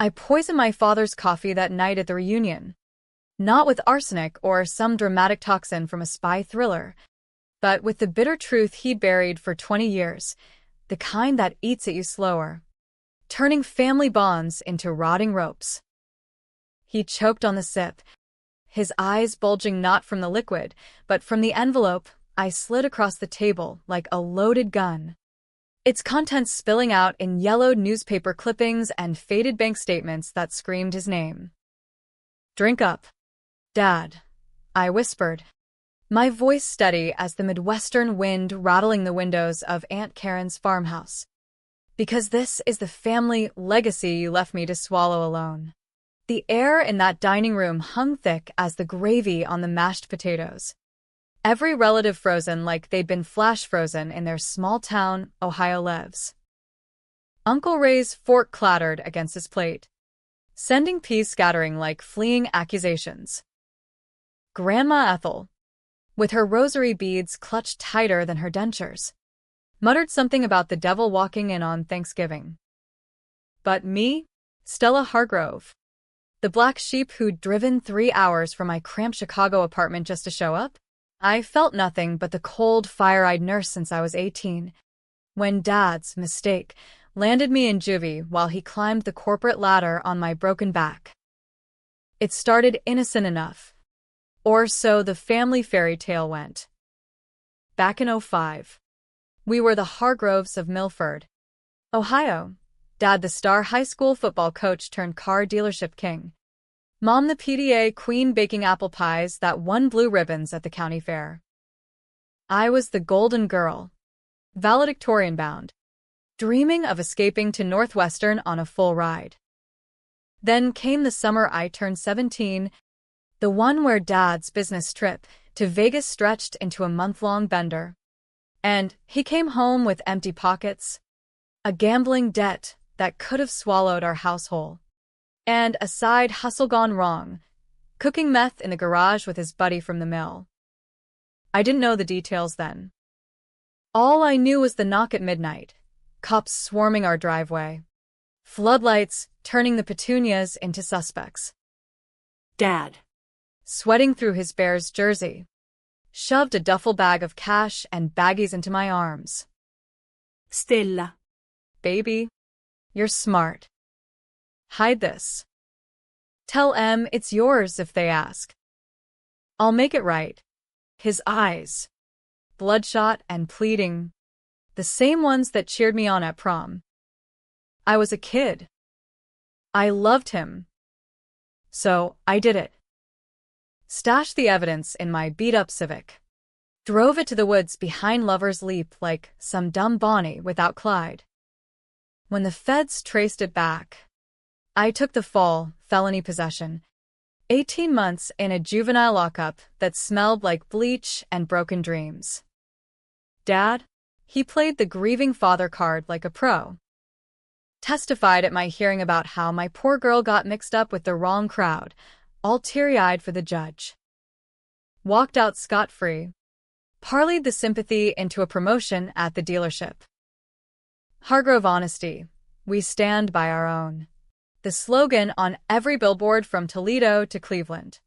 I poisoned my father's coffee that night at the reunion. Not with arsenic or some dramatic toxin from a spy thriller, but with the bitter truth he buried for 20 years, the kind that eats at you slower, turning family bonds into rotting ropes. He choked on the sip, his eyes bulging not from the liquid, but from the envelope I slid across the table like a loaded gun, its contents spilling out in yellowed newspaper clippings and faded bank statements that screamed his name. "Drink up, Dad," I whispered, my voice steady as the Midwestern wind rattling the windows of Aunt Karen's farmhouse. "Because this is the family legacy you left me to swallow alone." The air in that dining room hung thick as the gravy on the mashed potatoes. Every relative frozen like they'd been flash frozen in their small-town Ohio lives. Uncle Ray's fork clattered against his plate, sending peas scattering like fleeing accusations. Grandma Ethel, with her rosary beads clutched tighter than her dentures, muttered something about the devil walking in on Thanksgiving. But me, Stella Hargrove, the black sheep who'd driven 3 hours from my cramped Chicago apartment just to show up, I felt nothing but the cold fire I'd nursed since I was 18, when Dad's mistake landed me in juvie while he climbed the corporate ladder on my broken back. It started innocent enough, or so the family fairy tale went. Back in '05, we were the Hargroves of Milford, Ohio. Dad the star high school football coach turned car dealership king. Mom the PDA queen baking apple pies that won blue ribbons at the county fair. I was the golden girl, valedictorian bound, dreaming of escaping to Northwestern on a full ride. Then came the summer I turned 17, the one where Dad's business trip to Vegas stretched into a month-long bender. And he came home with empty pockets, a gambling debt that could have swallowed our house whole, and a side hustle gone wrong, cooking meth in the garage with his buddy from the mill. I didn't know the details then. All I knew was the knock at midnight, cops swarming our driveway, floodlights turning the petunias into suspects. Dad, sweating through his Bears jersey, shoved a duffel bag of cash and baggies into my arms. "Stella, baby, you're smart. Hide this. Tell Em it's yours if they ask. I'll make it right." His eyes, bloodshot and pleading, the same ones that cheered me on at prom. I was a kid. I loved him. So I did it. Stashed the evidence in my beat-up Civic. Drove it to the woods behind Lover's Leap like some dumb Bonnie without Clyde. When the feds traced it back, I took the fall, felony possession, 18 months in a juvenile lockup that smelled like bleach and broken dreams. Dad, he played the grieving father card like a pro. Testified at my hearing about how my poor girl got mixed up with the wrong crowd, all teary-eyed for the judge. Walked out scot-free, parlayed the sympathy into a promotion at the dealership. Hargrove honesty, we stand by our own. The slogan on every billboard from Toledo to Cleveland.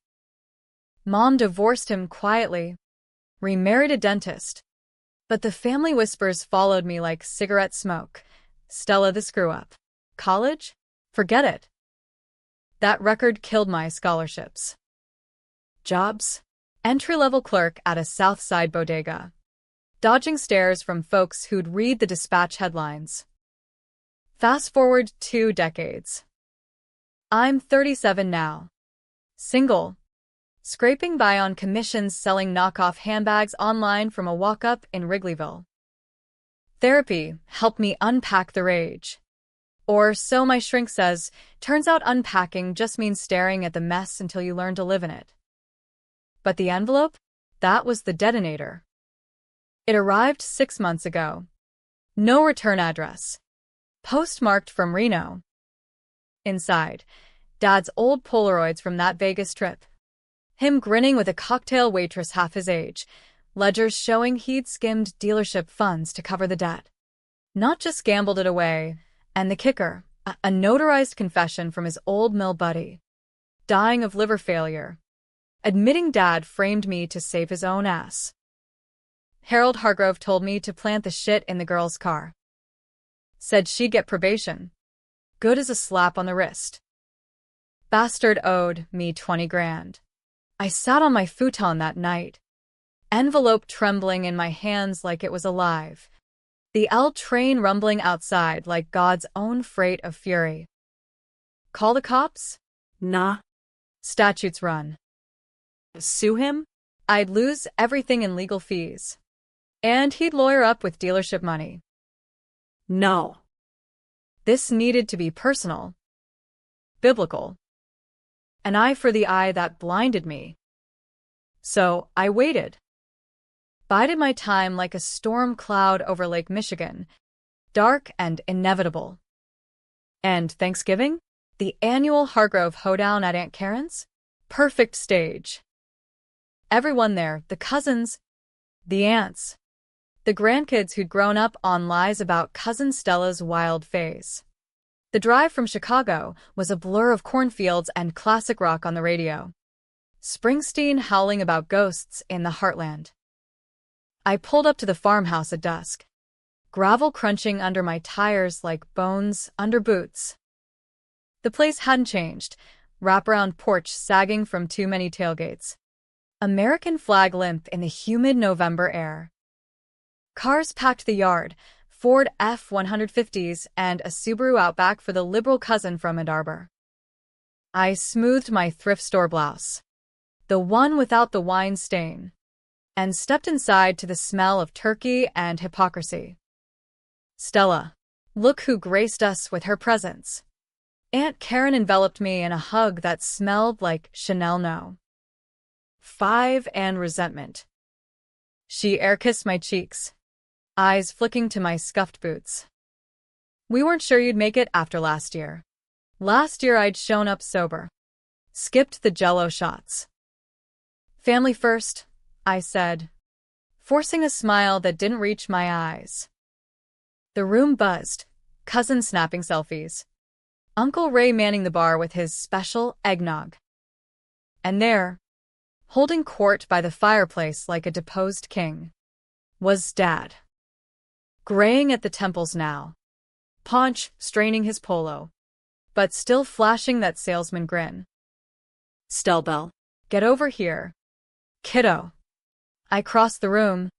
Mom divorced him quietly, remarried a dentist, but the family whispers followed me like cigarette smoke. Stella the screw-up. College? Forget it. That record killed my scholarships. Jobs? Entry-level clerk at a South Side bodega, dodging stares from folks who'd read the Dispatch headlines. Fast forward 2 decades. I'm 37 now. Single. Scraping by on commissions selling knockoff handbags online from a walk-up in Wrigleyville. Therapy helped me unpack the rage. Or so my shrink says. Turns out unpacking just means staring at the mess until you learn to live in it. But the envelope? That was the detonator. It arrived 6 months ago. No return address. Postmarked from Reno. Inside, Dad's old Polaroids from that Vegas trip. Him grinning with a cocktail waitress half his age, ledgers showing he'd skimmed dealership funds to cover the debt. Not just gambled it away, and the kicker, A notarized confession from his old mill buddy. Dying of liver failure. Admitting Dad framed me to save his own ass. Harold Hargrove told me to plant the shit in the girl's car. Said she'd get probation. Good as a slap on the wrist. Bastard owed me 20 grand. I sat on my futon that night. Envelope trembling in my hands like it was alive. The L train rumbling outside like God's own freight of fury. Call the cops? Nah. Statutes run. Sue him? I'd lose everything in legal fees. And he'd lawyer up with dealership money. No. This needed to be personal. Biblical. An eye for the eye that blinded me. So I waited. Bided my time like a storm cloud over Lake Michigan, dark and inevitable. And Thanksgiving? The annual Hargrove hoedown at Aunt Karen's? Perfect stage. Everyone there, the cousins, the aunts, the grandkids who'd grown up on lies about Cousin Stella's wild phase. The drive from Chicago was a blur of cornfields and classic rock on the radio. Springsteen howling about ghosts in the heartland. I pulled up to the farmhouse at dusk. Gravel crunching under my tires like bones under boots. The place hadn't changed, wraparound porch sagging from too many tailgates. American flag limp in the humid November air. Cars packed the yard, Ford F-150s and a Subaru Outback for the liberal cousin from Ann Arbor. I smoothed my thrift store blouse, the one without the wine stain, and stepped inside to the smell of turkey and hypocrisy. Stella, look who graced us with her presence. Aunt Karen enveloped me in a hug that smelled like Chanel No. 5 and resentment. She air-kissed my cheeks, eyes flicking to my scuffed boots. We weren't sure you'd make it after last year. Last year I'd shown up sober. Skipped the Jell-O shots. Family first, I said, forcing a smile that didn't reach my eyes. The room buzzed, cousins snapping selfies. Uncle Ray manning the bar with his special eggnog. And there, holding court by the fireplace like a deposed king, was Dad. Graying at the temples now. Paunch straining his polo, but still flashing that salesman grin. Stelbell, get over here, kiddo. I crossed the room,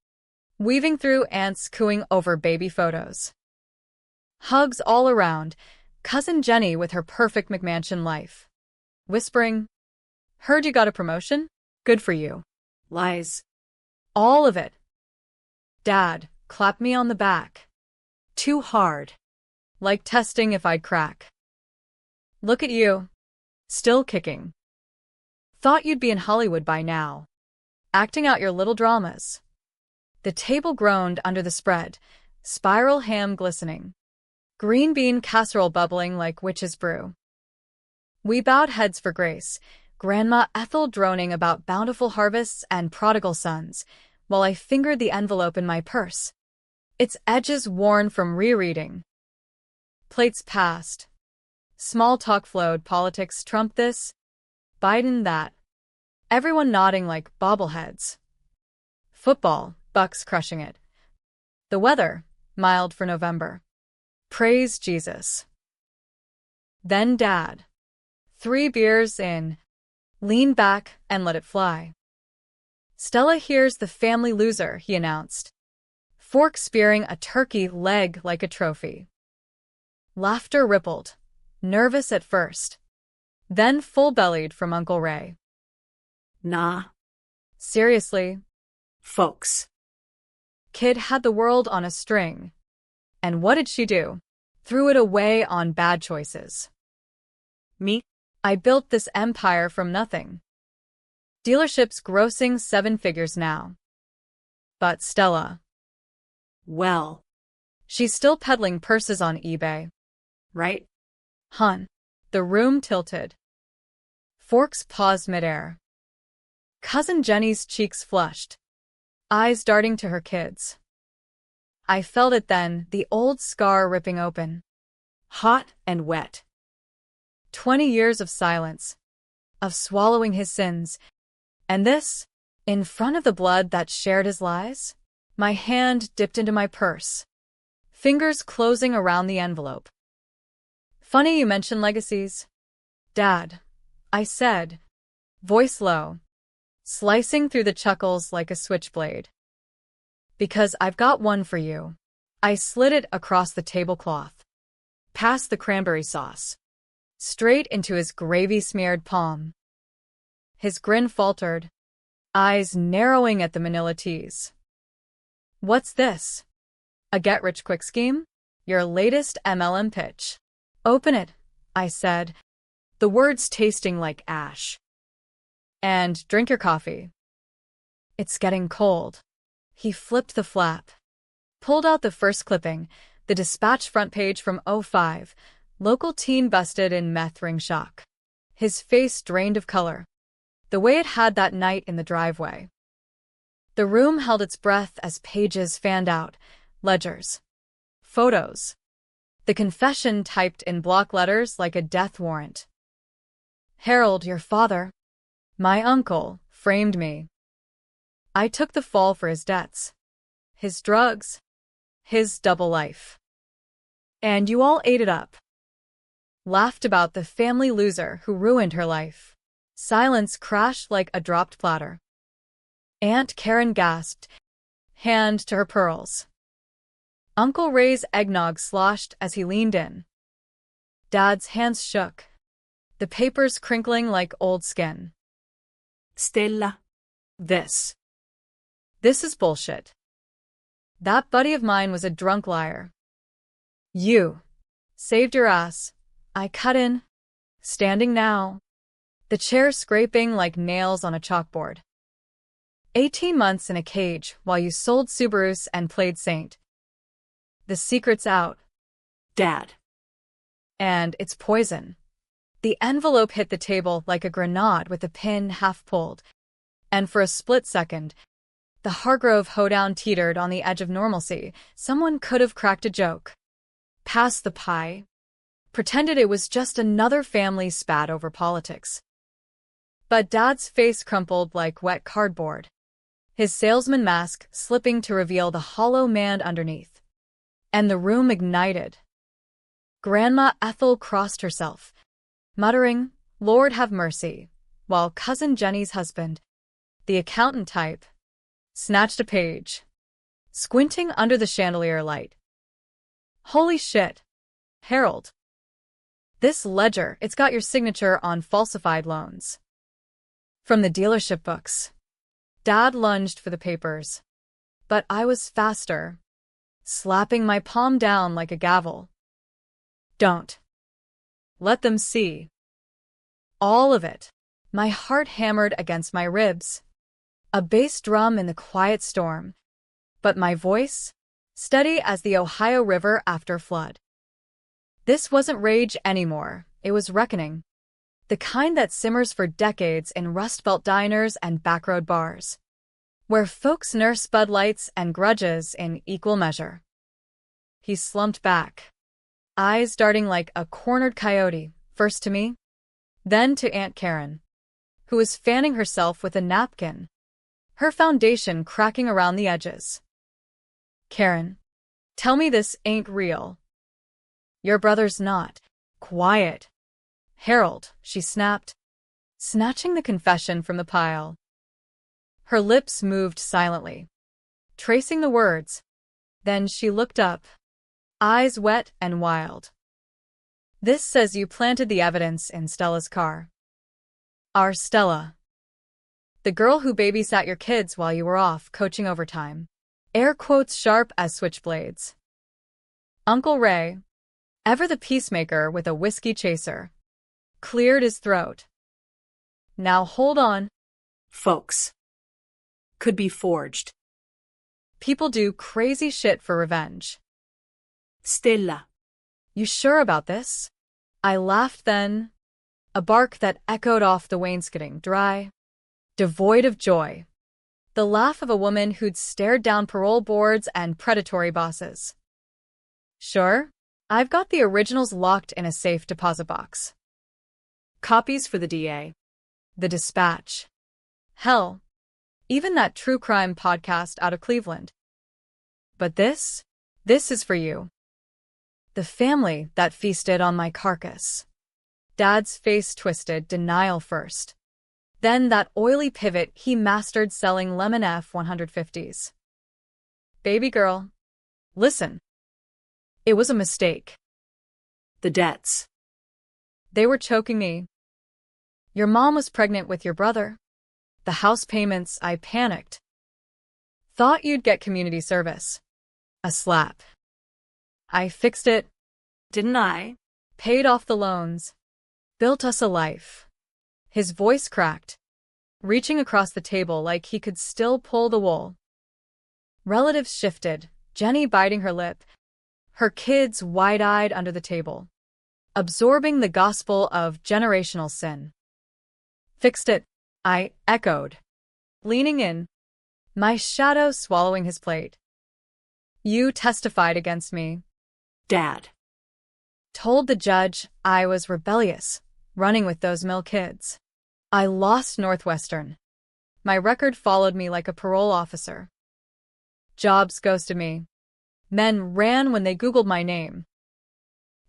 weaving through aunts cooing over baby photos. Hugs all around, Cousin Jenny with her perfect McMansion life. Whispering, heard you got a promotion? Good for you. Lies. All of it. Dad clapped me on the back. Too hard. Like testing if I'd crack. Look at you. Still kicking. Thought you'd be in Hollywood by now. Acting out your little dramas. The table groaned under the spread, spiral ham glistening. Green bean casserole bubbling like witch's brew. We bowed heads for grace, Grandma Ethel droning about bountiful harvests and prodigal sons, while I fingered the envelope in my purse, its edges worn from rereading. Plates passed. Small talk flowed, politics Trump this, Biden that. Everyone nodding like bobbleheads. Football, Bucks crushing it. The weather, mild for November. Praise Jesus. Then Dad. 3 beers in. Leaned back and let it fly. Stella here's the family loser, he announced. Fork spearing a turkey leg like a trophy. Laughter rippled, nervous at first. Then full-bellied from Uncle Ray. Nah. Seriously? Folks. Kid had the world on a string. And what did she do? Threw it away on bad choices. Me? I built this empire from nothing. Dealerships grossing 7 figures now. But Stella. Well. She's still peddling purses on eBay. Right? Hun. The room tilted. Forks paused midair. Cousin Jenny's cheeks flushed, eyes darting to her kids. I felt it then, the old scar ripping open. hot and wet. 20 years of silence, of swallowing his sins, and this, in front of the blood that shared his lies? My hand dipped into my purse, fingers closing around the envelope. Funny you mention legacies. Dad, I said, voice low, slicing through the chuckles like a switchblade. Because I've got one for you. I slid it across the tablecloth, past the cranberry sauce, straight into his gravy-smeared palm. His grin faltered, eyes narrowing at the manila teas. What's this? A get-rich-quick scheme? Your latest MLM pitch. Open it, I said, the words tasting like ash. And drink your coffee. It's getting cold. He flipped the flap, pulled out the first clipping, the Dispatch front page from '05, local teen busted in meth ring shock. His face drained of color, the way it had that night in the driveway. The room held its breath as pages fanned out, ledgers, photos. The confession typed in block letters like a death warrant. Harold, your father, my uncle, framed me. I took the fall for his debts, his drugs, his double life. And you all ate it up. Laughed about the family loser who ruined her life. Silence crashed like a dropped platter. Aunt Karen gasped, hand to her pearls. Uncle Ray's eggnog sloshed as he leaned in. Dad's hands shook, the papers crinkling like old skin. Stella. This is bullshit. That buddy of mine was a drunk liar. You saved your ass. I cut in, standing now, the chair scraping like nails on a chalkboard. 18 months in a cage while you sold Subarus and played Saint. The secret's out. Dad. And it's poison. The envelope hit the table like a grenade with the pin half pulled, and for a split second, the Hargrove hoedown teetered on the edge of normalcy. Someone could have cracked a joke, passed the pie, pretended it was just another family spat over politics. But Dad's face crumpled like wet cardboard, his salesman mask slipping to reveal the hollow man underneath. And the room ignited. Grandma Ethel crossed herself, muttering, Lord have mercy, while Cousin Jenny's husband, the accountant type, snatched a page, squinting under the chandelier light. Holy shit, Harold. This ledger, it's got your signature on falsified loans. From the dealership books. Dad lunged for the papers, but I was faster, slapping my palm down like a gavel. Don't. Let them see. All of it. My heart hammered against my ribs. A bass drum in the quiet storm, but my voice, steady as the Ohio River after flood. This wasn't rage anymore, it was reckoning. The kind that simmers for decades in Rust Belt diners and backroad bars, where folks nurse Bud Lights and grudges in equal measure. He slumped back, eyes darting like a cornered coyote, first to me, then to Aunt Karen, who was fanning herself with a napkin, her foundation cracking around the edges. Karen, tell me this ain't real. Your brother's not. Quiet. Harold, she snapped, snatching the confession from the pile. Her lips moved silently, tracing the words. Then she looked up, eyes wet and wild. This says you planted the evidence in Stella's car. Our Stella. The girl who babysat your kids while you were off coaching overtime. Air quotes sharp as switchblades. Uncle Ray, ever the peacemaker with a whiskey chaser, cleared his throat. Now hold on. Folks. Could be forged. People do crazy shit for revenge. Stella. You sure about this? I laughed then, a bark that echoed off the wainscoting, dry, devoid of joy. The laugh of a woman who'd stared down parole boards and predatory bosses. Sure? I've got the originals locked in a safe deposit box. Copies for the DA. The Dispatch. Hell, even that true crime podcast out of Cleveland. But this is for you. The family that feasted on my carcass. Dad's face twisted, denial first. Then that oily pivot he mastered selling lemon F-150s. Baby girl, listen. It was a mistake. The debts. They were choking me. Your mom was pregnant with your brother. The house payments, I panicked. Thought you'd get community service. A slap. I fixed it. Didn't I? Paid off the loans. Built us a life. His voice cracked, reaching across the table like he could still pull the wool. Relatives shifted, Jenny biting her lip, her kids wide-eyed under the table, absorbing the gospel of generational sin. Fixed it, I echoed, leaning in, my shadow swallowing his plate. You testified against me. Dad. Told the judge I was rebellious, running with those mill kids. I lost Northwestern. My record followed me like a parole officer. Jobs ghosted me. Men ran when they Googled my name.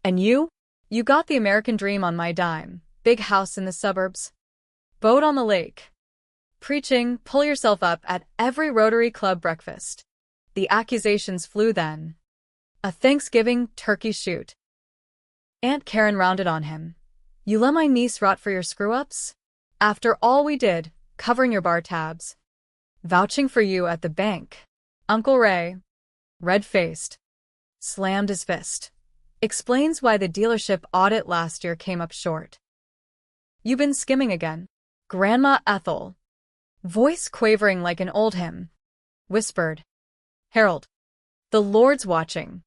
And you? You got the American dream on my dime. Big house in the suburbs. Boat on the lake. Preaching, pull yourself up at every Rotary Club breakfast. The accusations flew then. A Thanksgiving turkey shoot. Aunt Karen rounded on him. You let my niece rot for your screw-ups? After all we did, covering your bar tabs. Vouching for you at the bank. Uncle Ray, red-faced, slammed his fist. Explains why the dealership audit last year came up short. You been skimming again. Grandma Ethel, voice quavering like an old hymn, whispered. Harold, the Lord's watching.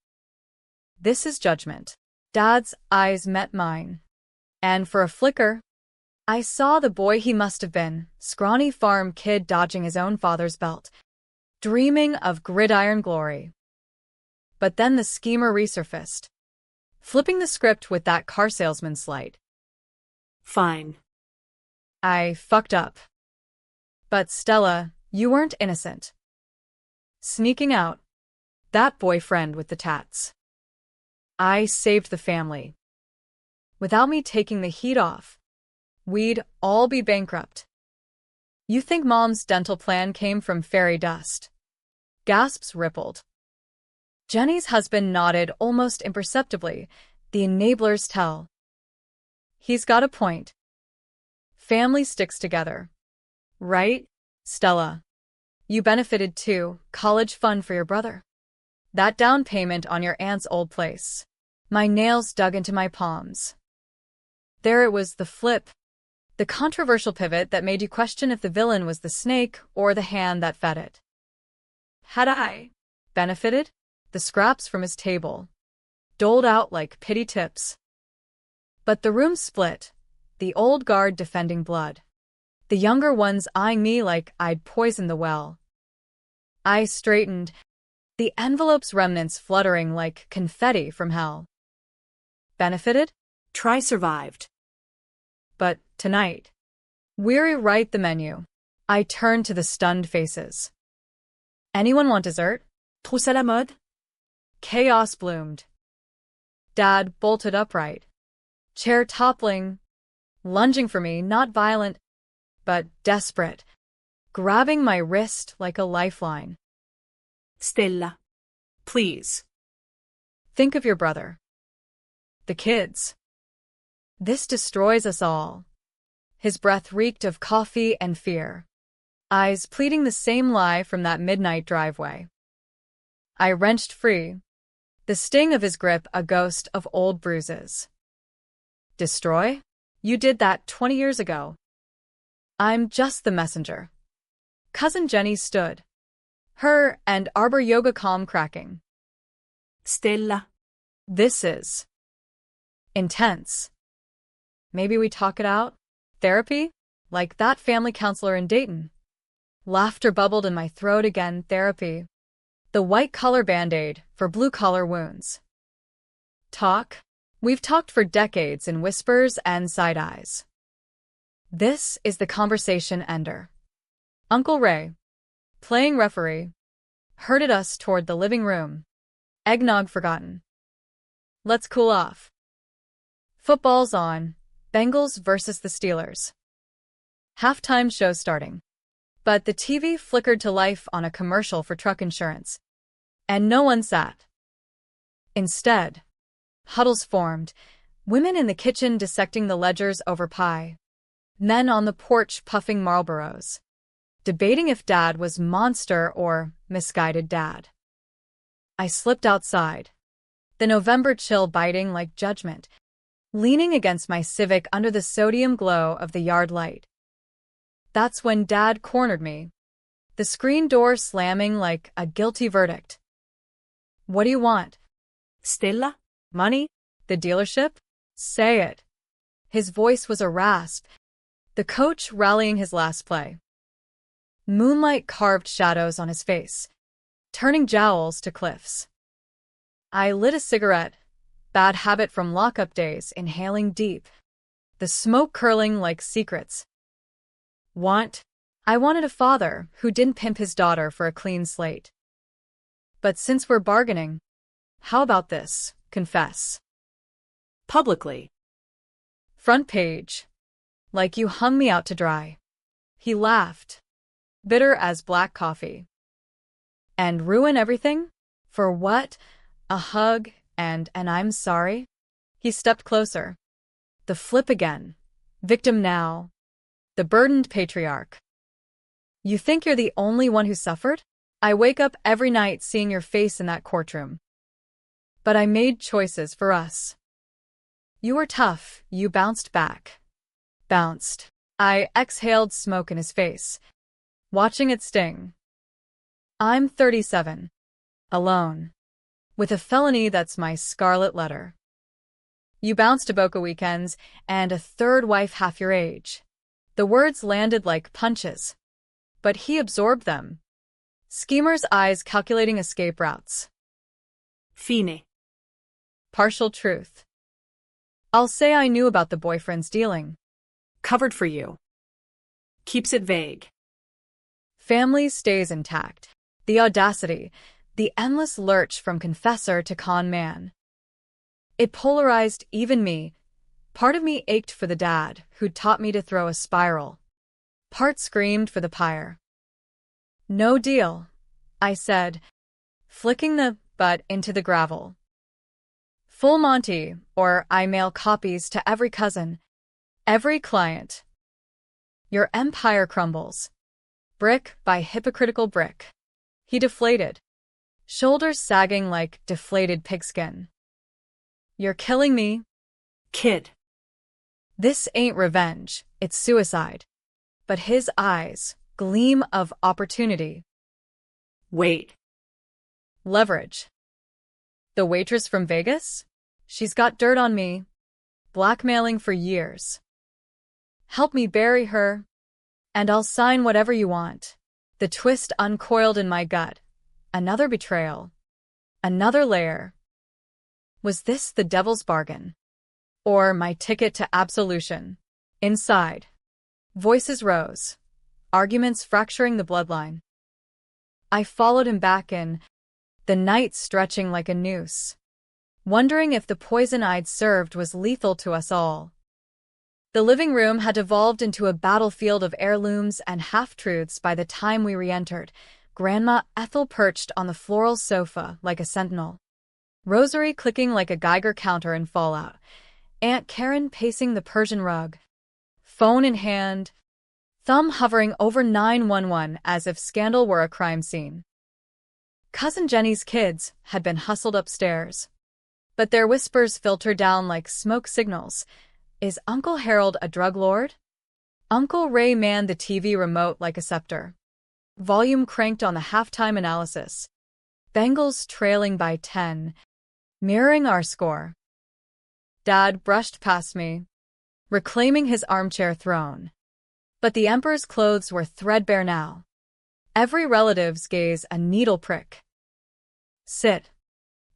This is judgment. Dad's eyes met mine. And for a flicker, I saw the boy he must have been, scrawny farm kid dodging his own father's belt, dreaming of gridiron glory. But then the schemer resurfaced, flipping the script with that car salesman slight. Fine. I fucked up. But Stella, you weren't innocent. Sneaking out. That boyfriend with the tats. I saved the family. Without me taking the heat off, we'd all be bankrupt. You think Mom's dental plan came from fairy dust? Gasps rippled. Jenny's husband nodded almost imperceptibly. The enablers tell. He's got a point. Family sticks together. Right, Stella? You benefited too, college fund for your brother. That down payment on your aunt's old place. My nails dug into my palms. There it was, the flip. The controversial pivot that made you question if the villain was the snake or the hand that fed it. Had I benefited? The scraps from his table, doled out like pity tips. But the room split, the old guard defending blood. The younger ones eyeing me like I'd poisoned the well. I straightened, the envelope's remnants fluttering like confetti from hell. Benefited? Try survived. But tonight, weary write the menu. I turned to the stunned faces. Anyone want dessert? Trousse à la mode? Chaos bloomed. Dad bolted upright, chair toppling, lunging for me, not violent, but desperate, grabbing my wrist like a lifeline. Stella, please. Think of your brother. The kids. This destroys us all. His breath reeked of coffee and fear, eyes pleading the same lie from that midnight driveway. I wrenched free, the sting of his grip a ghost of old bruises. Destroy? You did that 20 years ago. I'm just the messenger. Cousin Jenny stood, her and Arbor Yoga calm cracking. Stella. This is intense. Maybe we talk it out? Therapy? Like that family counselor in Dayton. Laughter bubbled in my throat again. Therapy. The white-collar Band-Aid for blue-collar wounds. Talk? We've talked for decades in whispers and side eyes. This is the conversation ender. Uncle Ray, playing referee, herded us toward the living room. Eggnog forgotten. Let's cool off. Football's on. Bengals versus the Steelers. Halftime show starting. But the TV flickered to life on a commercial for truck insurance. And no one sat. Instead, huddles formed, women in the kitchen dissecting the ledgers over pie, men on the porch puffing Marlboros, debating if Dad was monster or misguided Dad. I slipped outside, the November chill biting like judgment, leaning against my Civic under the sodium glow of the yard light. That's when Dad cornered me, the screen door slamming like a guilty verdict. What do you want? Stella? Money? The dealership? Say it. His voice was a rasp, the coach rallying his last play. Moonlight carved shadows on his face, turning jowls to cliffs. I lit a cigarette, bad habit from lockup days, inhaling deep, the smoke curling like secrets. Want? I wanted a father who didn't pimp his daughter for a clean slate. But since we're bargaining, how about this? Confess. Publicly. Front page. Like you hung me out to dry. He laughed, bitter as black coffee. And ruin everything? For what? A hug and an I'm sorry? He stepped closer. The flip again. Victim now. The burdened patriarch. You think you're the only one who suffered? I wake up every night seeing your face in that courtroom. But I made choices for us. You were tough, you bounced back. Bounced. I exhaled smoke in his face, watching it sting. I'm 37. Alone. With a felony that's my scarlet letter. You bounced to Boca weekends and a third wife half your age. The words landed like punches. But he absorbed them. Schemer's eyes calculating escape routes. Fine. Partial truth. I'll say I knew about the boyfriend's dealing. Covered for you. Keeps it vague. Family stays intact. The audacity, the endless lurch from confessor to con man. It polarized even me. Part of me ached for the dad who'd taught me to throw a spiral. Part screamed for the pyre. No deal, I said, flicking the butt into the gravel. Full Monty, or I mail copies to every cousin, every client. Your empire crumbles. Brick by hypocritical brick. He deflated, shoulders sagging like deflated pigskin. You're killing me. Kid. This ain't revenge, it's suicide. But his eyes, gleam of opportunity. Wait. Leverage. The waitress from Vegas? She's got dirt on me. Blackmailing for years. Help me bury her, and I'll sign whatever you want. The twist uncoiled in my gut. Another betrayal. Another layer. Was this the devil's bargain? Or my ticket to absolution? Inside, voices rose, arguments fracturing the bloodline. I followed him back in, the night stretching like a noose, wondering if the poison I'd served was lethal to us all. The living room had evolved into a battlefield of heirlooms and half-truths by the time we re-entered, Grandma Ethel perched on the floral sofa like a sentinel, rosary clicking like a Geiger counter in Fallout, Aunt Karen pacing the Persian rug, phone in hand, thumb hovering over 911 as if scandal were a crime scene. Cousin Jenny's kids had been hustled upstairs, but their whispers filtered down like smoke signals. Is Uncle Harold a drug lord? Uncle Ray manned the TV remote like a scepter. Volume cranked on the halftime analysis. Bengals trailing by 10, mirroring our score. Dad brushed past me, reclaiming his armchair throne. But the Emperor's clothes were threadbare now. Every relative's gaze a needle prick. Sit.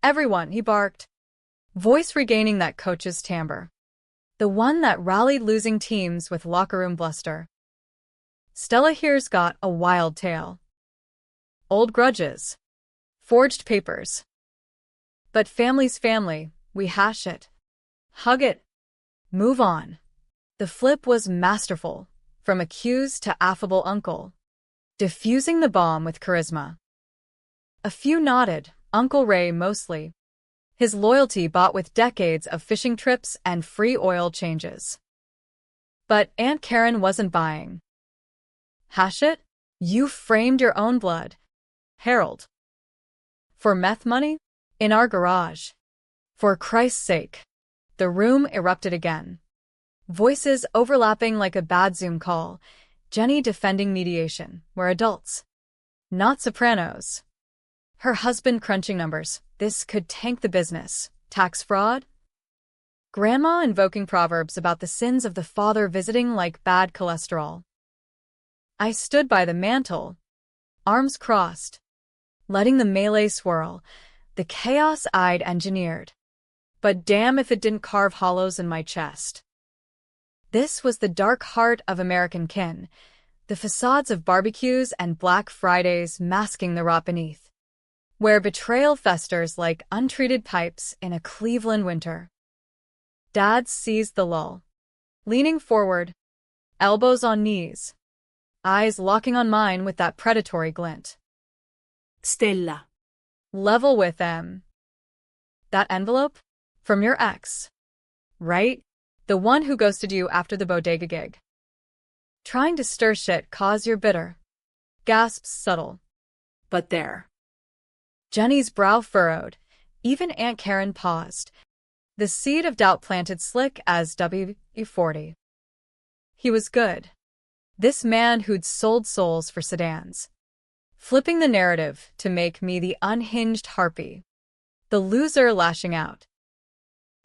Everyone, he barked. voice regaining that coach's timbre. The one that rallied losing teams with locker room bluster. Stella here's got a wild tale. Old grudges. Forged papers. But family's family, we hash it. Hug it. Move on. The flip was masterful, from accused to affable uncle. Diffusing the bomb with charisma. A few nodded, Uncle Ray mostly. His loyalty bought with decades of fishing trips and free oil changes. But Aunt Karen wasn't buying. Hash it? You framed your own blood. Harold. For meth money? In our garage. For Christ's sake. The room erupted again. Voices overlapping like a bad Zoom call. Jenny defending mediation, we're adults. Not sopranos. Her husband crunching numbers. This could tank the business. Tax fraud? Grandma invoking proverbs about the sins of the father visiting like bad cholesterol. I stood by the mantel, arms crossed, letting the melee swirl, the chaos I'd engineered. But damn if it didn't carve hollows in my chest. This was the dark heart of American kin, the facades of barbecues and Black Fridays masking the rot beneath, where betrayal festers like untreated pipes in a Cleveland winter. Dad seized the lull, leaning forward, elbows on knees, eyes locking on mine with that predatory glint. Stella. Level with them. That envelope? From your ex. Right? The one who ghosted you after the bodega gig. Trying to stir shit cause you're bitter. Gasps subtle. But there. Jenny's brow furrowed. Even Aunt Karen paused. The seed of doubt planted slick as W40. He was good. This man who'd sold souls for sedans. Flipping the narrative to make me the unhinged harpy. The loser lashing out.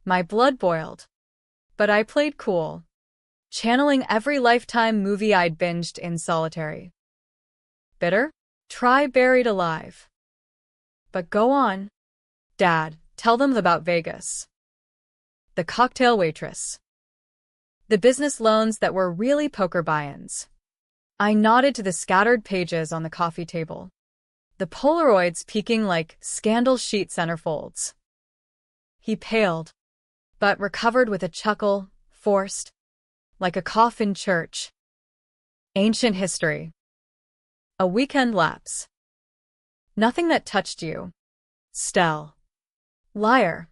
My blood boiled. But I played cool. Channeling every Lifetime movie I'd binged in solitary. Bitter? Try buried alive. But go on. Dad, tell them about Vegas. The cocktail waitress. The business loans that were really poker buy-ins. I nodded to the scattered pages on the coffee table. The Polaroids peeking like scandal sheet centerfolds. He paled, but recovered with a chuckle, forced, like a cough in church. Ancient history. A weekend lapse. Nothing that touched you. Stell. Liar.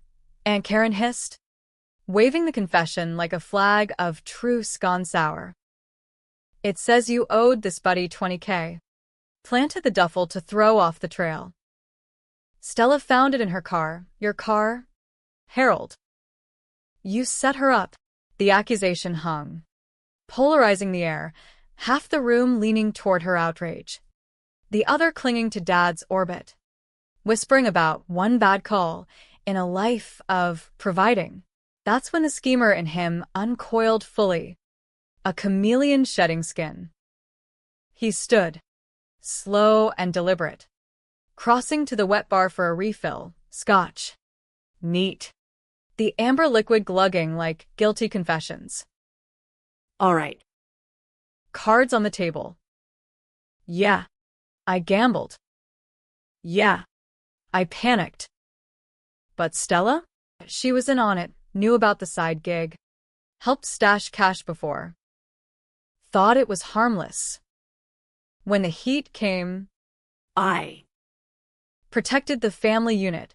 Aunt Karen hissed, waving the confession like a flag of truce gone sour. It says you owed this buddy $20K. Planted the duffel to throw off the trail. Stella found it in her car. Your car? Harold. You set her up. The accusation hung, polarizing the air, half the room leaning toward her outrage, the other clinging to Dad's orbit, whispering about one bad call in a life of providing. That's when the schemer in him uncoiled fully, a chameleon shedding skin. He stood, slow and deliberate, crossing to the wet bar for a refill, scotch. Neat. The amber liquid glugging like guilty confessions. All right. Cards on the table. Yeah. I gambled. Yeah. I panicked. But Stella? She was in on it, knew about the side gig. Helped stash cash before. Thought it was harmless. When the heat came, I protected the family unit.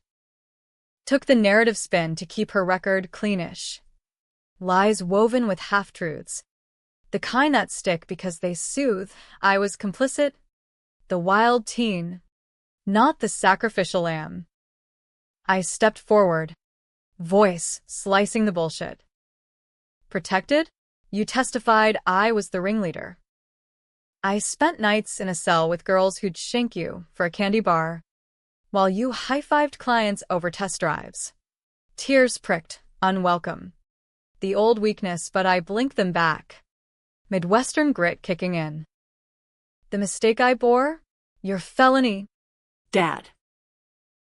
Took the narrative spin to keep her record cleanish. Lies woven with half-truths. The kind that stick because they soothe. I was complicit. The wild teen. Not the sacrificial lamb. I stepped forward. Voice slicing the bullshit. Protected? You testified I was the ringleader. I spent nights in a cell with girls who'd shank you for a candy bar, while you high-fived clients over test drives. Tears pricked, unwelcome. The old weakness, but I blinked them back. Midwestern grit kicking in. The mistake I bore? Your felony. Dad.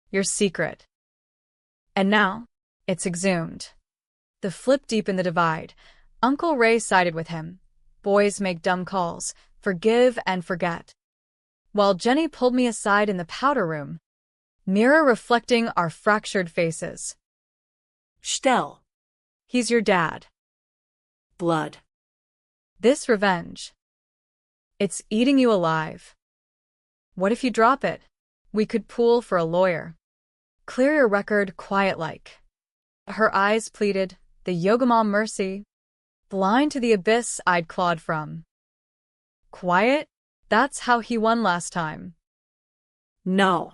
Your secret. And now, It's exhumed. The flip deepened the divide. Uncle Ray sided with him. Boys make dumb calls, forgive and forget. While Jenny pulled me aside in the powder room, mirror reflecting our fractured faces. Stell. He's your dad. Blood. This revenge. It's eating you alive. What if you drop it? We could pool for a lawyer. Clear your record quiet-like. Her eyes pleaded, the yoga mom mercy. Blind to the abyss I'd clawed from. Quiet? That's how he won last time. No.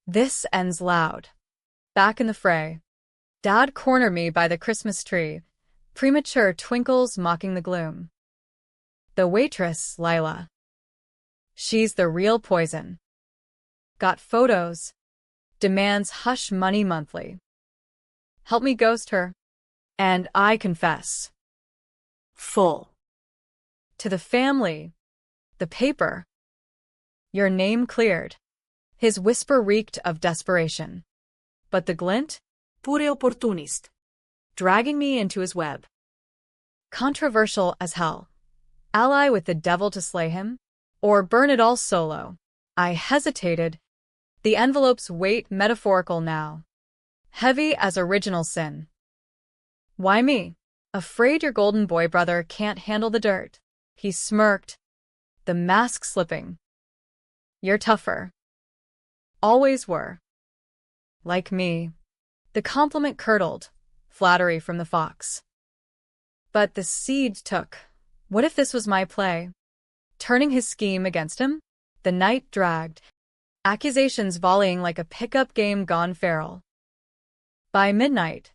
This ends loud. Back in the fray. Dad cornered me by the Christmas tree. Premature twinkles mocking the gloom. The waitress, Lila. She's the real poison. Got photos. Demands hush money monthly. Help me ghost her. And I confess. Full. To the family. The paper. Your name cleared. His whisper reeked of desperation. But the glint? Pure opportunist. Dragging me into his web. Controversial as hell. Ally with the devil to slay him? Or burn it all solo? I hesitated. The envelope's weight metaphorical now. Heavy as original sin. Why me? Afraid your golden boy brother can't handle the dirt. He smirked. The mask slipping. You're tougher. Always were. Like me. The compliment curdled. Flattery from the fox. But the seed took. What if this was my play? Turning his scheme against him? The night dragged. Accusations volleying like a pickup game gone feral. By midnight,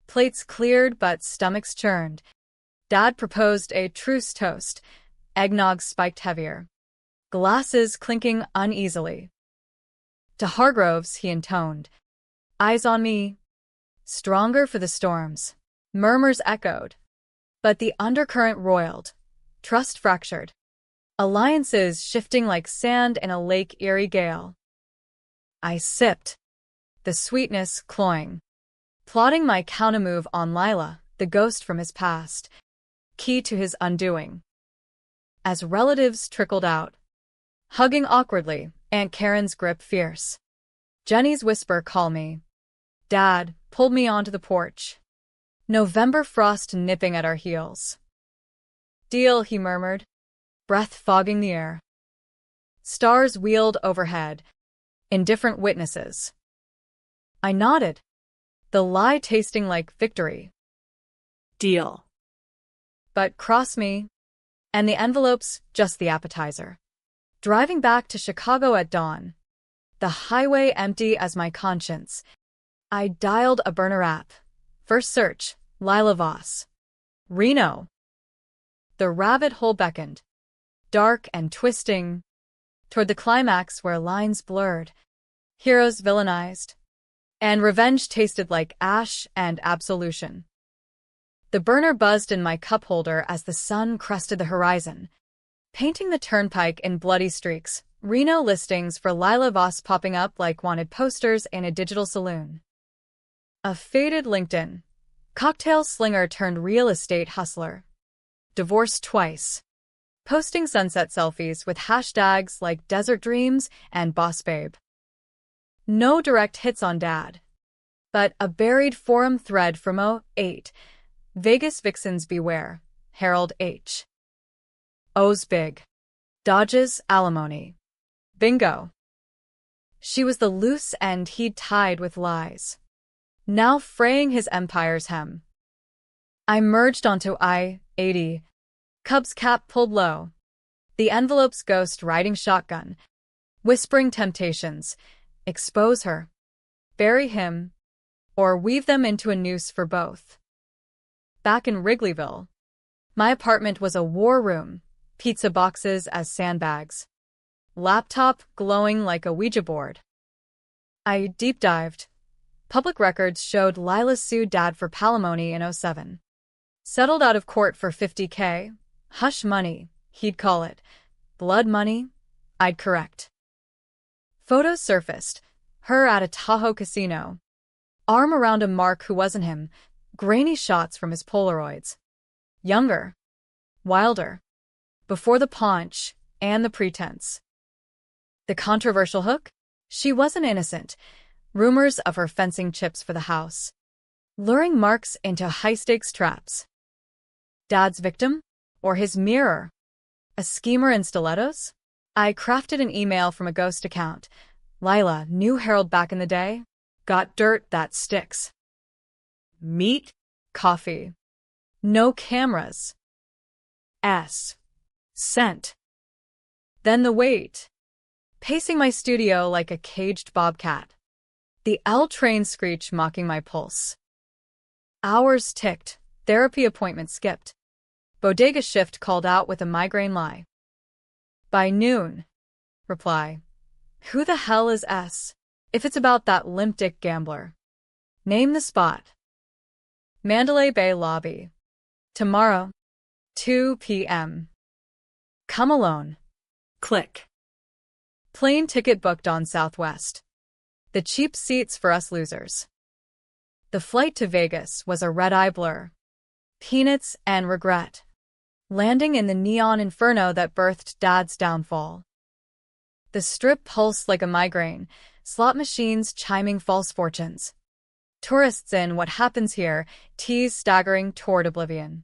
plates cleared but stomachs churned. Dad proposed a truce toast. Eggnog spiked heavier. Glasses clinking uneasily. To Hargroves he intoned. Eyes on me. Stronger for the storms. Murmurs echoed. But the undercurrent roiled. Trust fractured. Alliances shifting like sand in a Lake Erie gale. I sipped. The sweetness cloying. Plotting my countermove on Lila, the ghost from his past. Key to his undoing. As relatives trickled out. Hugging awkwardly, Aunt Karen's grip fierce. Jenny's whisper call me. Dad pulled me onto the porch. November frost nipping at our heels. Deal, he murmured, breath fogging the air. Stars wheeled overhead, indifferent witnesses. I nodded, the lie tasting like victory. Deal. But cross me, and the envelope's just the appetizer. Driving back to Chicago at dawn, the highway empty as my conscience, I dialed a burner app. First search, Lila Voss. Reno. The rabbit hole beckoned, dark and twisting, toward the climax where lines blurred, heroes villainized, and revenge tasted like ash and absolution. The burner buzzed in my cup holder as the sun crested the horizon, painting the turnpike in bloody streaks, Reno listings for Lila Voss popping up like wanted posters in a digital saloon. A faded LinkedIn. Cocktail slinger turned real estate hustler. Divorced twice. Posting sunset selfies with hashtags like Desert Dreams and Boss Babe. No direct hits on Dad. But a buried forum thread from '08. Vegas vixens beware. Harold H. O's big. Dodges alimony. Bingo. She was the loose end he'd tied with lies. Now fraying his empire's hem. I merged onto I-80. Cub's cap pulled low. The envelope's ghost riding shotgun. Whispering temptations. Expose her. Bury him. Or weave them into a noose for both. Back in Wrigleyville. My apartment was a war room. Pizza boxes as sandbags. Laptop glowing like a Ouija board. I deep dived. Public records showed Lila sued Dad for palimony in '07. Settled out of court for $50K. Hush money, he'd call it. Blood money, I'd correct. Photos surfaced. Her at a Tahoe casino. Arm around a Mark who wasn't him, grainy shots from his Polaroids. Younger. Wilder. Before the paunch and the pretense. The controversial hook? She wasn't innocent. Rumors of her fencing chips for the house. Luring Marks into high-stakes traps. Dad's victim? Or his mirror? A schemer in stilettos? I crafted an email from a ghost account. Lila, knew Harold back in the day. Got dirt that sticks. Meat? Coffee. No cameras. Scent. Then the wait. Pacing my studio like a caged bobcat. The L train screech mocking my pulse. Hours ticked. Therapy appointment skipped. Bodega shift called out with a migraine lie. By noon. Reply. Who the hell is S? If it's about that limp dick gambler. Name the spot. Mandalay Bay lobby. Tomorrow. 2 p.m. Come alone. Click. Plane ticket booked on Southwest. The cheap seats for us losers. The flight to Vegas was a red-eye blur. Peanuts and regret. Landing in the neon inferno that birthed Dad's downfall. The strip pulsed like a migraine, slot machines chiming false fortunes. Tourists in What Happens Here, teas staggering toward oblivion.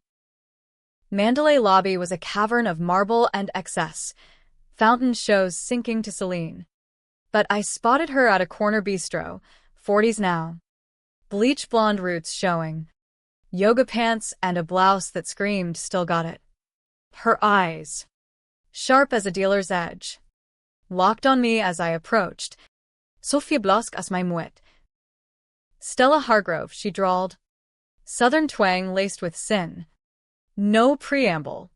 Mandalay lobby was a cavern of marble and excess, fountain shows sinking to Celine. But I spotted her at a corner bistro, 40s now. Bleach blonde roots showing. Yoga pants and a blouse that screamed still got it. Her eyes, sharp as a dealer's edge, locked on me as I approached. Sophia Blosk as my muet. Stella Hargrove, she drawled. Southern twang laced with sin. No preamble.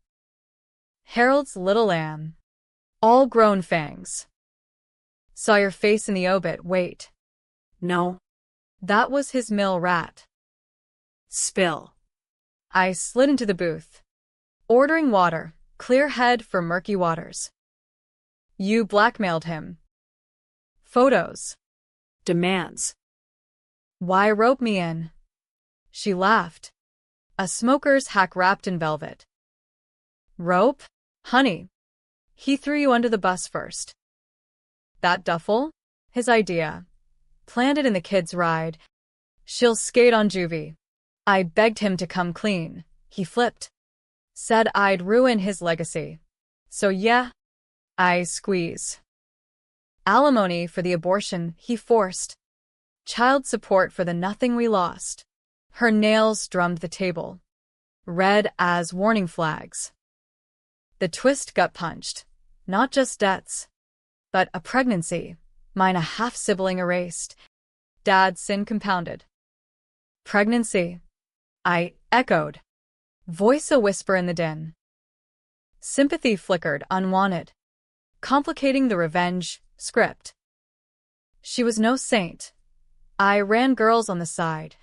Harold's little lamb. All grown fangs. Saw your face in the obit, wait. No. That was his mill rat. Spill. I slid into the booth. Ordering water, clear head for murky waters. You blackmailed him. Photos. Demands. Why rope me in? She laughed. A smoker's hack wrapped in velvet. Rope? Honey. He threw you under the bus first. That duffel? His idea. Planned it in the kids' ride. She'll skate on juvie. I begged him to come clean. He flipped. Said I'd ruin his legacy. So yeah, I squeeze. Alimony for the abortion he forced. Child support for the nothing we lost. Her nails drummed the table. Red as warning flags. The twist gut punched. Not just debts, but a pregnancy. Mine a half-sibling erased. Dad's sin compounded. Pregnancy. I echoed. Voice a whisper in the din. Sympathy flickered unwanted, complicating the revenge script. She was no saint. I ran girls on the side.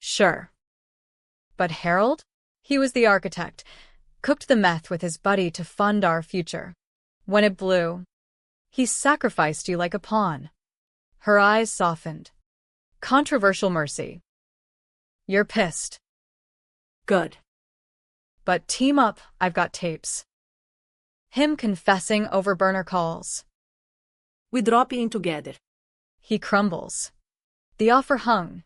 Sure. But Harold? He was the architect, cooked the meth with his buddy to fund our future. When it blew, he sacrificed you like a pawn. Her eyes softened. Controversial mercy. You're pissed. Good. But team up, I've got tapes. Him confessing over burner calls. We drop in together. He crumbles. The offer hung.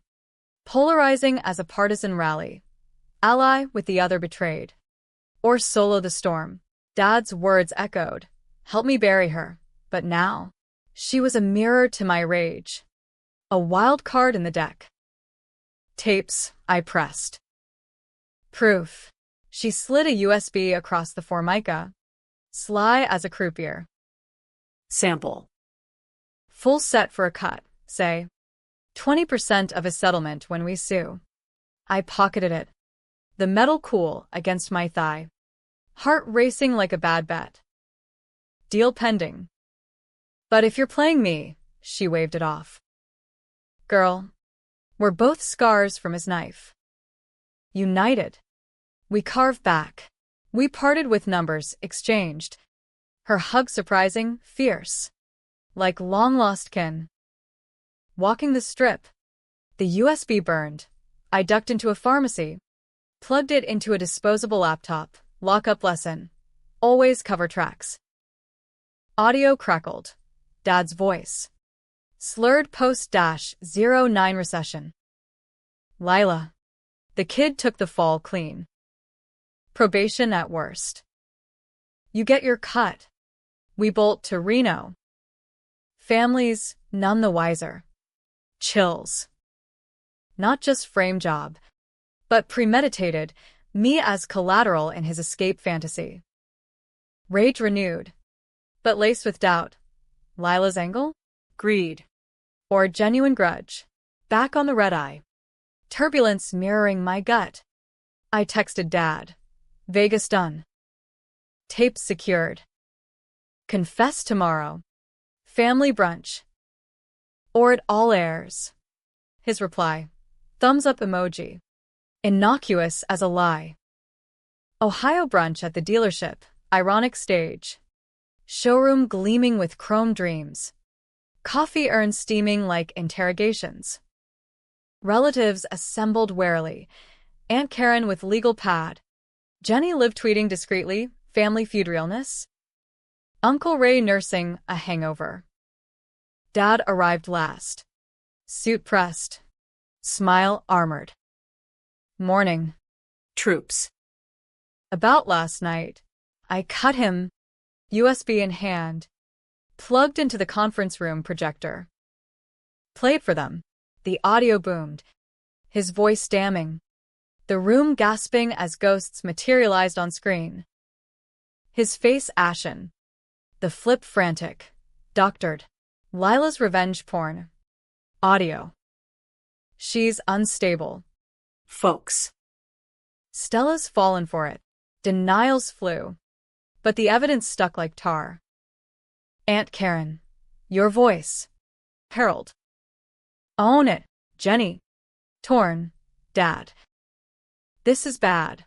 Polarizing as a partisan rally. Ally with the other betrayed. Or solo the storm. Dad's words echoed. Help me bury her. But now, she was a mirror to my rage. A wild card in the deck. Tapes, I pressed. Proof. She slid a USB across the Formica. Sly as a croupier. Sample. Full set for a cut, say. 20% of a settlement when we sue. I pocketed it. The metal cool against my thigh. Heart racing like a bad bet. Deal pending. But if you're playing me, she waved it off. Girl, we're both scars from his knife. United. We carved back. We parted with numbers exchanged. Her hug surprising, fierce. Like long-lost kin. Walking the strip. The USB burned. I ducked into a pharmacy, plugged it into a disposable laptop, lock-up lesson. Always cover tracks. Audio crackled. Dad's voice. Slurred post-09 recession. Lila. The kid took the fall clean. Probation at worst. You get your cut. We bolt to Reno. Families, none the wiser. Chills. Not just frame job, but premeditated, me as collateral in his escape fantasy. Rage renewed, but laced with doubt. Lila's angle? Greed. Or genuine grudge. Back on the red-eye. Turbulence mirroring my gut. I texted Dad. Vegas done. Tapes secured. Confess tomorrow. Family brunch. Or it all airs. His reply. Thumbs up emoji. Innocuous as a lie. Ohio brunch at the dealership. Ironic stage. Showroom gleaming with chrome dreams. Coffee urns steaming like interrogations. Relatives assembled warily. Aunt Karen with legal pad. Jenny live tweeting discreetly, family feud realness. Uncle Ray nursing a hangover. Dad arrived last. Suit pressed. Smile armored. Morning. Troops. About last night. I cut him. USB in hand. Plugged into the conference room projector. Played for them. The audio boomed. His voice damning. The room gasping as ghosts materialized on screen. His face ashen. The flip frantic. Doctored. Lila's revenge porn. Audio. She's unstable. Folks. Stella's fallen for it. Denials flew. But the evidence stuck like tar. Aunt Karen. Your voice. Harold. Own it, Jenny. Torn. Dad. This is bad.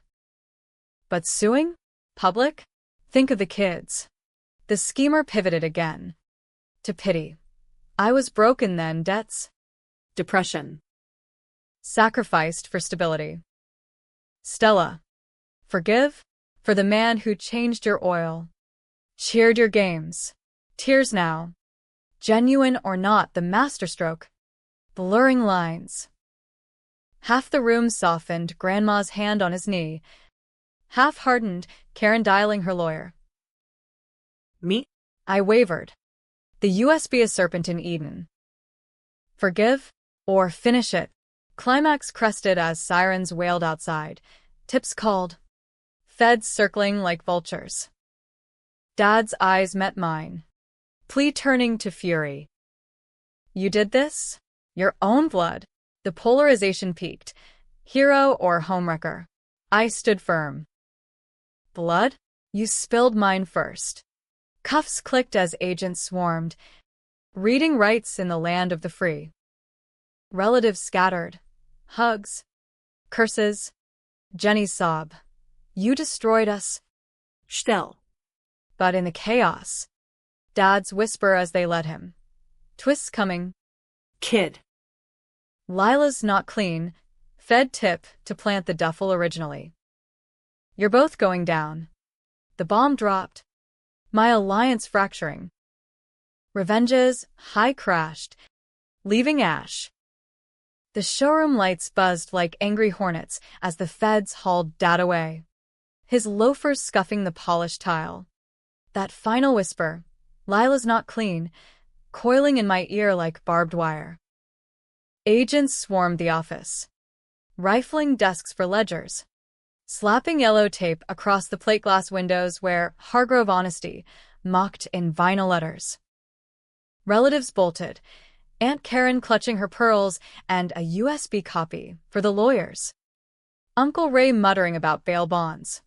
But suing? Public? Think of the kids. The schemer pivoted again. To pity. I was broken then, debts. Depression. Sacrificed for stability. Stella. Forgive? For the man who changed your oil. Cheered your games. Tears now. Genuine or not, the masterstroke. Blurring lines. Half the room softened, Grandma's hand on his knee. Half hardened, Karen dialing her lawyer. Me? I wavered. The USB a serpent in Eden. Forgive? Or finish it. Climax crested as sirens wailed outside. Tips called. Feds circling like vultures. Dad's eyes met mine. Plea turning to fury. You did this? Your own blood. The polarization peaked. Hero or homewrecker. I stood firm. Blood? You spilled mine first. Cuffs clicked as agents swarmed. Reading rights in the land of the free. Relatives scattered. Hugs. Curses. Jenny's sob. You destroyed us. Stell. But in the chaos. Dad's whisper as they led him. Twists coming. Kid. Lila's not clean. Fed tip to plant the duffel originally. You're both going down. The bomb dropped. My alliance fracturing. Revenges, high crashed. Leaving ash. The showroom lights buzzed like angry hornets as the feds hauled Dad away. His loafers scuffing the polished tile. That final whisper, Lila's not clean, coiling in my ear like barbed wire. Agents swarmed the office. Rifling desks for ledgers. Slapping yellow tape across the plate glass windows where Hargrove Honesty mocked in vinyl letters. Relatives bolted, Aunt Karen clutching her pearls and a USB copy for the lawyers. Uncle Ray muttering about bail bonds.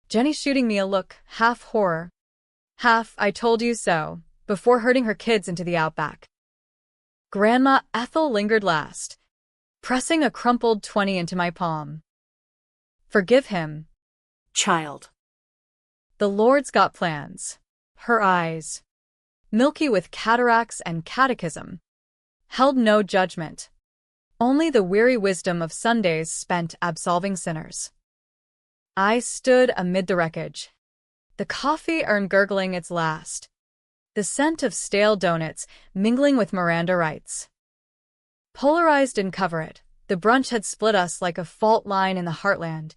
Jenny shooting me a look, half horror, half I told you so, before herding her kids into the outback. Grandma Ethel lingered last, pressing a crumpled 20 into my palm. Forgive him, child. The Lord's got plans. Her eyes, milky with cataracts and catechism, held no judgment. Only the weary wisdom of Sundays spent absolving sinners. I stood amid the wreckage. The coffee urn gurgling its last. The scent of stale donuts mingling with Miranda rights. Polarized in cover it, the brunch had split us like a fault line in the heartland.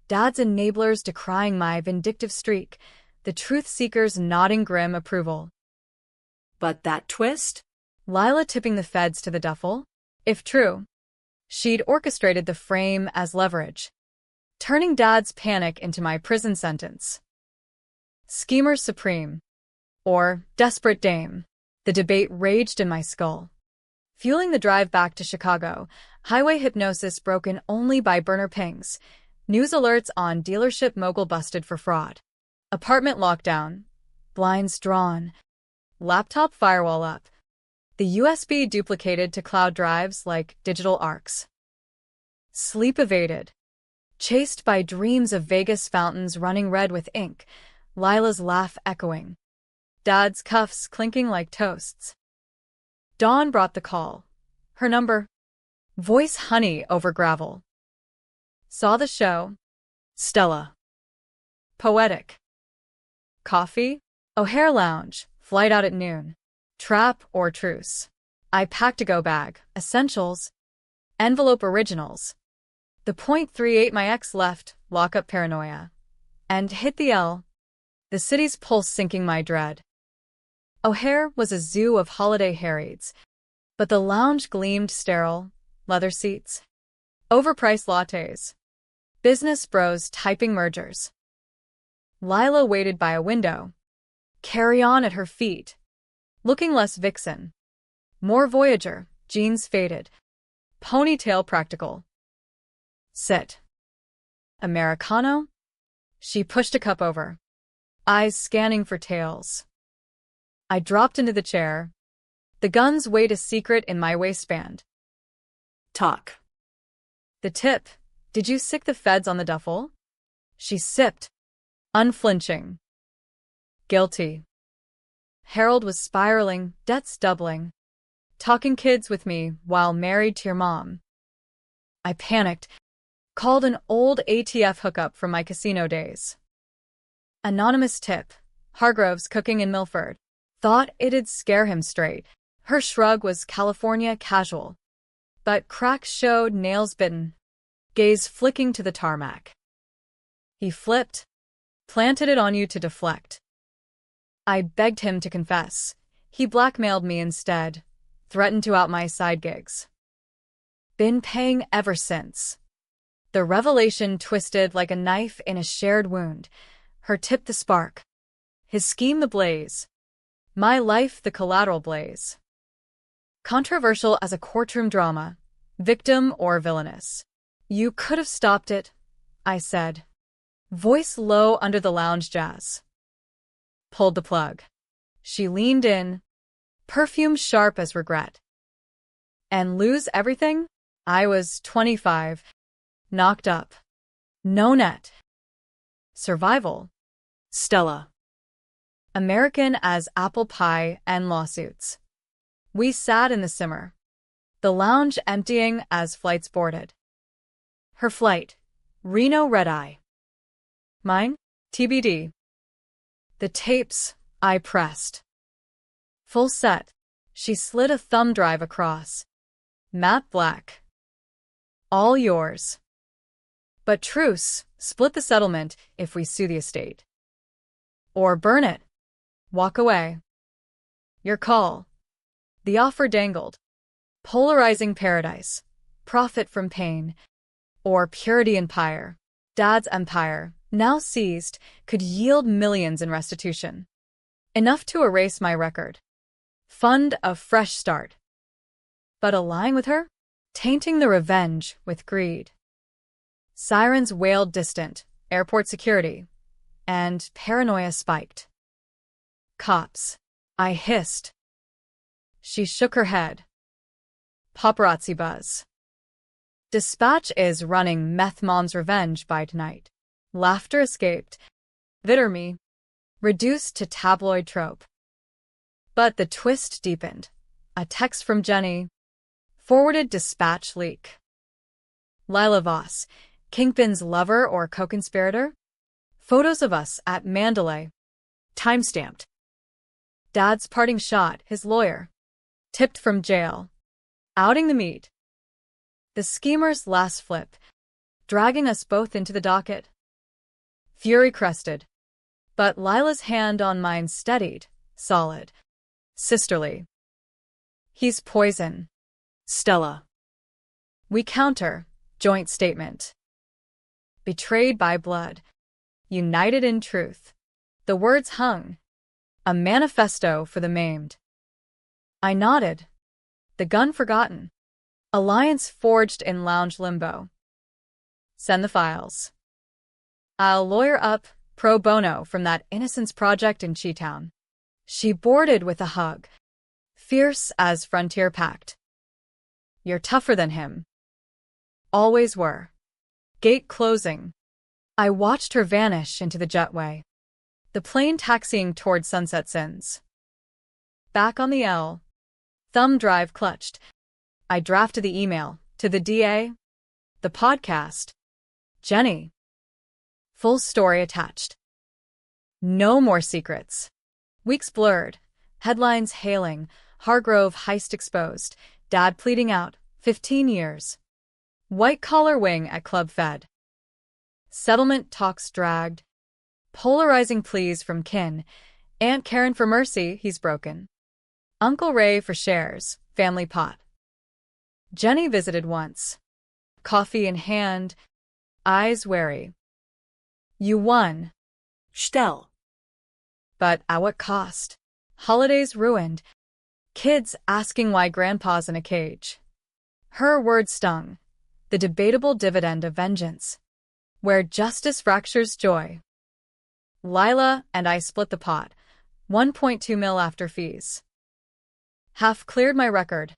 Dad's enablers decrying my vindictive streak, the truth-seekers nodding grim approval. But that twist? Lila tipping the feds to the duffel? If true, she'd orchestrated the frame as leverage, turning Dad's panic into my prison sentence. Schemer supreme. Or desperate dame. The debate raged in my skull. Fueling the drive back to Chicago, highway hypnosis broken only by burner pings, news alerts on dealership mogul busted for fraud, apartment lockdown, blinds drawn, laptop firewall up, the USB duplicated to cloud drives like digital arcs. Sleep evaded, chased by dreams of Vegas fountains running red with ink, Lila's laugh echoing, Dad's cuffs clinking like toasts. Dawn brought the call. Her number. Voice honey over gravel. Saw the show. Stella. Poetic. Coffee. O'Hare Lounge. Flight out at noon. Trap or truce. I packed a go bag. Essentials. Envelope originals. The .38 my ex left. Lockup paranoia. And hit the L. The city's pulse sinking my dread. O'Hare was a zoo of holiday Harrieds, but the lounge gleamed sterile, leather seats, overpriced lattes, business bros typing mergers. Lila waited by a window, carry-on at her feet, looking less vixen, more Voyager, jeans faded, ponytail practical. Sit. Americano? She pushed a cup over, eyes scanning for tails. I dropped into the chair. The guns weighed a secret in my waistband. Talk. The tip. Did you sick the feds on the duffel? She sipped, unflinching. Guilty. Harold was spiraling, debts doubling. Talking kids with me while married to your mom. I panicked, called an old ATF hookup from my casino days. Anonymous tip. Hargrove's cooking in Milford. Thought it'd scare him straight. Her shrug was California casual. But cracks showed nails bitten, gaze flicking to the tarmac. He flipped, planted it on you to deflect. I begged him to confess. He blackmailed me instead, threatened to out my side gigs. Been paying ever since. The revelation twisted like a knife in a shared wound. Her tip the spark. His scheme the blaze. My life the collateral blaze. Controversial as a courtroom drama, victim or villainous. You could have stopped it, I said. Voice low under the lounge jazz. Pulled the plug. She leaned in, perfume sharp as regret. And lose everything? I was 25, knocked up. No net. Survival. Stella. American as apple pie and lawsuits. We sat in the simmer, the lounge emptying as flights boarded. Her flight, Reno red-eye. Mine, TBD. The tapes, I pressed. Full set, she slid a thumb drive across. Matte black. All yours. But truce, split the settlement if we sue the estate. Or burn it. Walk away. Your call. The offer dangled. Polarizing paradise. Profit from pain. Or purity and pyre. Dad's empire, now seized, could yield millions in restitution. Enough to erase my record. Fund a fresh start. But allying with her? Tainting the revenge with greed. Sirens wailed distant, airport security. And paranoia spiked. Cops. I hissed. She shook her head. Paparazzi buzz. Dispatch is running Meth Mom's revenge by tonight. Laughter escaped. Bitter me. Reduced to tabloid trope. But the twist deepened. A text from Jenny. Forwarded dispatch leak. Lila Voss, Kingpin's lover or co-conspirator? Photos of us at Mandalay. Timestamped. Dad's parting shot, his lawyer. Tipped from jail. Outing the meat. The schemer's last flip, dragging us both into the docket. Fury crested. But Lila's hand on mine steadied, solid. Sisterly. He's poison. Stella. We counter, joint statement. Betrayed by blood. United in truth. The words hung. A manifesto for the maimed. I nodded. The gun forgotten. Alliance forged in lounge limbo. Send the files. I'll lawyer up, pro bono, from that Innocence Project in Cheetown. She boarded with a hug. Fierce as Frontier Pact. You're tougher than him. Always were. Gate closing. I watched her vanish into the jetway. The plane taxiing toward Sunset Sins. Back on the L. Thumb drive clutched. I drafted the email to the DA. The podcast. Jenny. Full story attached. No more secrets. Weeks blurred. Headlines hailing. Hargrove heist exposed. Dad pleading out. 15 years. White-collar wing at Club Fed. Settlement talks dragged. Polarizing pleas from kin. Aunt Karen for mercy, he's broken. Uncle Ray for shares, family pot. Jenny visited once. Coffee in hand, eyes wary. You won. Stell. But at what cost? Holidays ruined. Kids asking why grandpa's in a cage. Her words stung. The debatable dividend of vengeance. Where justice fractures joy. Lila and I split the pot. 1.2 mil after fees. Half cleared my record.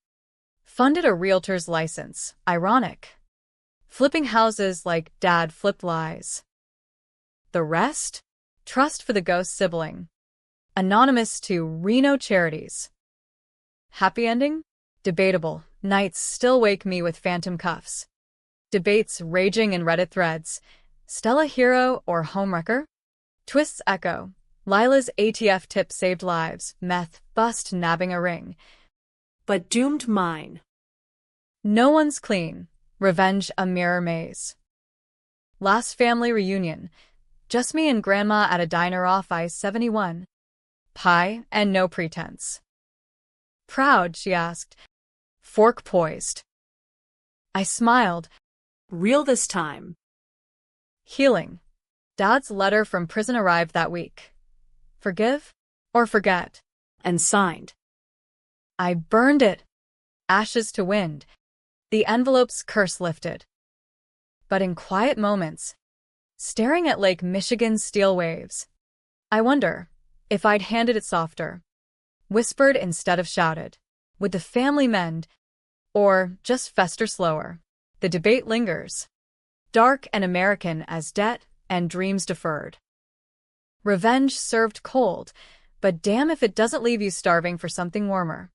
Funded a realtor's license. Ironic. Flipping houses like Dad flipped lies. The rest? Trust for the ghost sibling. Anonymous to Reno Charities. Happy ending? Debatable. Nights still wake me with phantom cuffs. Debates raging in Reddit threads. Stella hero or homewrecker? Twists echo. Lila's ATF tip saved lives. Meth bust nabbing a ring. But doomed mine. No one's clean. Revenge a mirror maze. Last family reunion. Just me and Grandma at a diner off I-71. Pie and no pretense. Proud, she asked. Fork poised. I smiled. Real this time. Healing. Dad's letter from prison arrived that week. Forgive or forget? And signed. I burned it. Ashes to wind. The envelope's curse lifted. But in quiet moments, staring at Lake Michigan's steel waves, I wonder if I'd handed it softer, whispered instead of shouted. Would the family mend, or just fester slower? The debate lingers, dark and American as debt and dreams deferred. Revenge served cold, but damn if it doesn't leave you starving for something warmer.